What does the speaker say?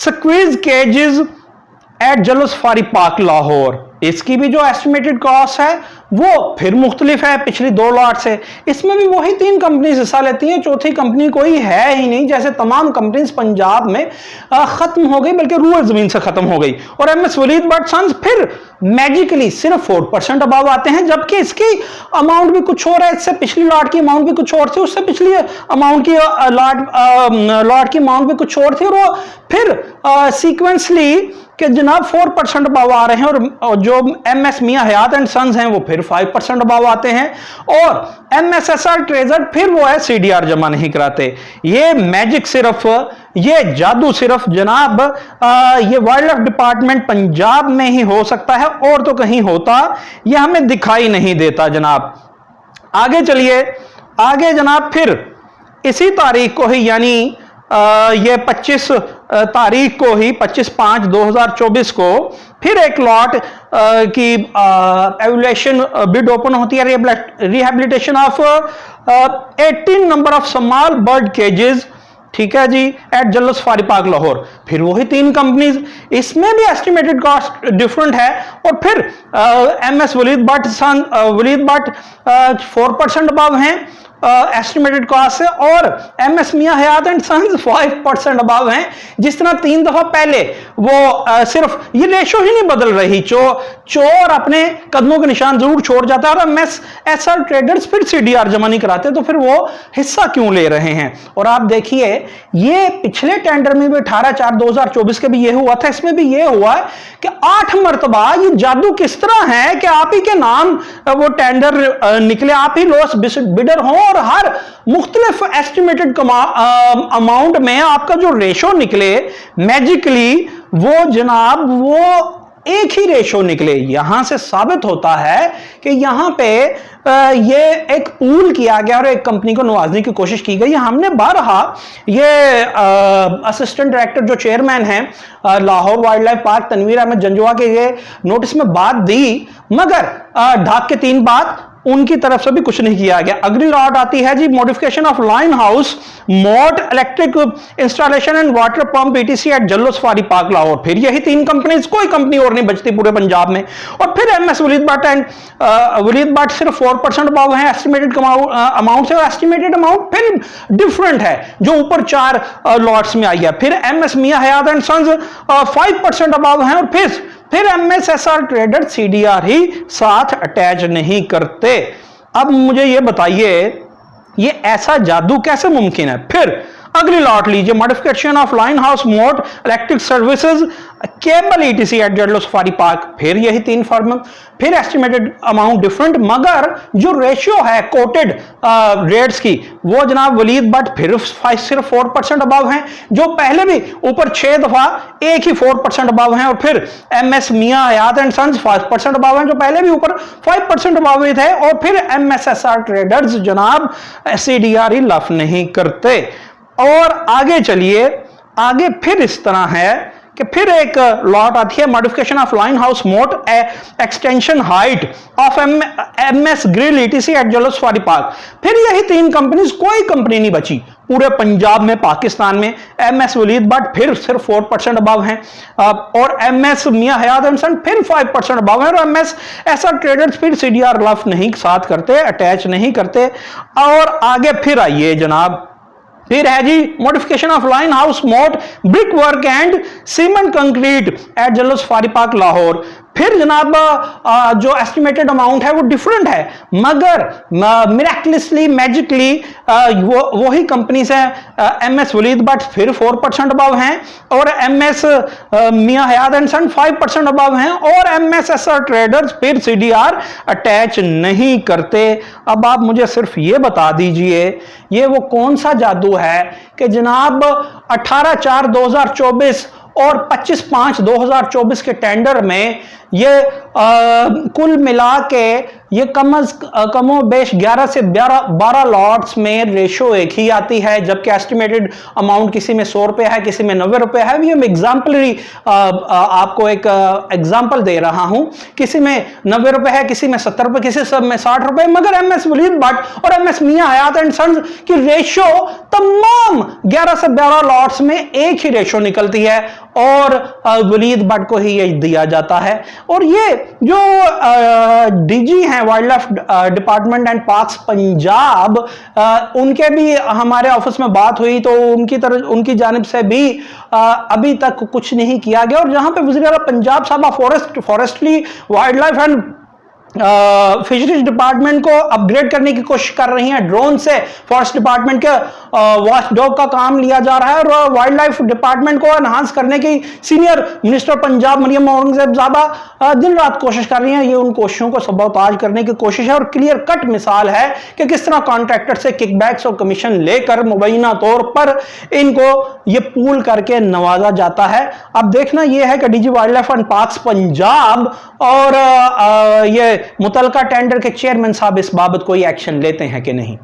Squeeze केजेस eight Jallo safari park Lahore, इसकी भी जो एस्टिमेटेड कॉस्ट है वो फिर मुख्तलिफ है पिछली 2 लॉट से। इसमें भी वही 3 कंपनीज हिस्सा लेती हैं, चौथी कंपनी कोई है ही नहीं। जैसे तमाम कंपनीज पंजाब में खत्म हो गई, बल्कि रूरल जमीन से खत्म हो गई। और एमएस वलीद बट सन्स फिर मैजिकली सिर्फ 4% अबाव आते हैं, जबकि इसकी अमाउंट भी कुछ और है। इससे पिछली लॉट की अमाउंट भी कुछ और थी, उससे पिछली अमाउंट की लॉट की अमाउंट भी कुछ और थी, और वो फिर सीक्वेंसली कि जनाब 4% अबाव आ रहे हैं। और जो MS Mian Hayat and sons हैं वो फिर 5% अबाव आते हैं, और एमएसएसआर ट्रेजर फिर वो है सीडीआर जमा नहीं कराते। ये मैजिक सिर्फ, ये जादू सिर्फ जनाब ये वाइल्ड लाइफ डिपार्टमेंट पंजाब में ही हो सकता है, और तो कहीं होता ये हमें दिखाई नहीं देता जनाब। आगे चलिए, आगे जनाब फिर इसी तारीख को ही, यानी ये 25 तारीख को ही 25/5/2024 को फिर एक लॉट की एवल्यूएशन बिड ओपन होती है, rehabilitation of 18 number of small bird cages, ठीक है जी, at Jallo safari park Lahore. फिर वही 3 कंपनीज, इसमें भी एस्टिमेटेड कॉस्ट डिफरेंट है। और फिर एमएस वलीद बट 4% अबव हैं एस्टिमेटेड कॉस्ट से, और MS Mian Hayat and sons 5% above हैं। जिस तरह 3 दफा पहले वो सिर्फ ये रेशो ही नहीं बदल रही, चोर अपने कदमों के निशान जरूर छोड़ जाता है, और एमएसएसआर ट्रेडर्स फिर सीडीआर जमा नहीं कराते, तो फिर वो हिस्सा क्यों ले रहे हैं। और आप देखिए ये पिछले टेंडर में भी 18/4/2024 के भी ये हुआ था, इसमें भी ये हुआ है कि 8 मरतबा ये जादू किस तरह है कि आप ही के नाम वो टेंडर निकले, आप ही लोएस्ट बिडर हो, और हर मुख्तलिफ एस्टिमेटेड अमाउंट में आपका जो रेशो निकले मैजिकली वो जनाब वो एक ही रेशो निकले। यहां से साबित होता है कि यहां पे ये एक पूल किया गया और एक कंपनी को नवाजने की कोशिश की गई। हमने बारहा ये असिस्टेंट डायरेक्टर जो चेयरमैन हैं Lahore wild life park Tanveer Ahmed Janjua के ये नोटिस में बात दी, मगर ढाक के 3 बात उनकी तरफ से भी कुछ नहीं किया गया। अगली लॉट आती है जी modification of line house moat electric installation and water pump ETC at Jallo safari park Lahore. फिर यही 3 कंपनीज, कोई कंपनी और नहीं बचती पूरे पंजाब में। और फिर एमएस वलीद बट सिर्फ 4% अबाव है एस्टिमेटेड अमाउंट से, और एस्टिमेटेड अमाउंट फिर डिफरेंट है जो ऊपर 4 लॉट्स में आई है। फिर MS Mian Hayat and sons 5% above है, और फिर एमएसएसआर ट्रेडर सीडीआर ही साथ अटैच नहीं करते। अब मुझे ये बताइए ये ऐसा जादू कैसे मुमकिन है। फिर अगली लॉट लीजिए modification of line house moat electric services cable ETC at Jallo safari park. फिर यही 3 फर्म, फिर एस्टिमेटेड अमाउंट डिफरेंट, मगर जो रेशियो है कोटेड रेट्स की वो जनाब वलीद बट फिर सिर्फ 4% अबव हैं, जो पहले भी ऊपर 6 दफा एक ही 4% अबव हैं। और फिर MS Mian Hayat and sons 5% above हैं, जो पहले भी ऊपर 5% अबव थे। और फिर एमएसएसआर ट्रेडर्स जनाब सीडीआर ही लफ नहीं करते। और आगे चलिए, आगे फिर इस तरह है कि फिर एक लॉट आती है modification of line house moat extension height of MS grill ETC at Jallo safari park. फिर यही 3 कंपनीज, कोई कंपनी नहीं बची पूरे पंजाब में पाकिस्तान में। एमएस वलीद बट फिर सिर्फ 4% अबव हैं, और एमएस मियां हयात एंड सन फिर 5% अबव हैं, और एमएसएसआर ट्रेडर्स फिर सीडीआर लफ नहीं साथ करते, अटैच नहीं करते। और आगे फिर आइए जनाब, फिर है जी मॉडिफिकेशन ऑफ लाइन हाउस मोट brick work and cement concrete eight Jallo safari park Lahore. फिर जनाब जो एस्टिमेटेड अमाउंट है वो डिफरेंट है, मगर मिरेक्युलसली मैजिकली वही कंपनीज हैं। एमएस वलीद बट फिर 4% अबव हैं, और MS Mian Hayat and son 5% above हैं, और एमएसएसआर ट्रेडर्स फिर सीडीआर अटैच नहीं करते। अब आप मुझे सिर्फ ये बता दीजिए ये वो कौन सा जादू है कि जनाब 18/4/2024 और 25/5/2024 के टेंडर में ये कुल मिला के ये कमो बेश 11 से 12 लॉट्स में रेशो एक ही आती है, जबकि एस्टिमेटेड अमाउंट किसी में 100 रुपये है, किसी में 90 रुपये है। ये मैं एग्जाम्पलरी आपको एक एग्जाम्पल दे रहा हूं, किसी में 90 रुपये है, किसी में 70 रुपये, किसी सब में 60 रुपये। मगर एमएस वलीद बट और MS Mian Hayat and sons की रेशो तमाम 11 से 12 लॉट्स में एक ही रेशो निकलती है। और वलीद भट्ट को ही ये दिया जाता है। और ये जो डीजी हैं wild life department and parks Punjab, उनके भी हमारे ऑफिस में बात हुई तो उनकी जानिब से भी अभी तक कुछ नहीं किया गया। और जहां पे वज़ीर आला पंजाब साहबा forestry wild life and fisheries department को अपग्रेड करने की कोशिश कर रही हैं, ड्रोन से फॉरेस्ट डिपार्टमेंट के वॉच डॉग का काम लिया जा रहा है और वाइल्ड लाइफ डिपार्टमेंट को एनहांस करने की सीनियर मिनिस्टर पंजाब मरियम औरंगजेब साहबा दिन रात कोशिश कर रही हैं। ये उन कोशिशों को सबोताज करने की कोशिश है और क्लियर कट मिसाल है कि किस तरह कॉन्ट्रैक्टर से किकबैक्स और कमीशन लेकर मुबैना तौर पर इनको ये पूल करके नवाजा जाता है। अब देखना यह है कि DG wild life and parks Punjab और ये मुतलका टेंडर के चेयरमैन साहब इस बाबत कोई एक्शन लेते हैं कि नहीं।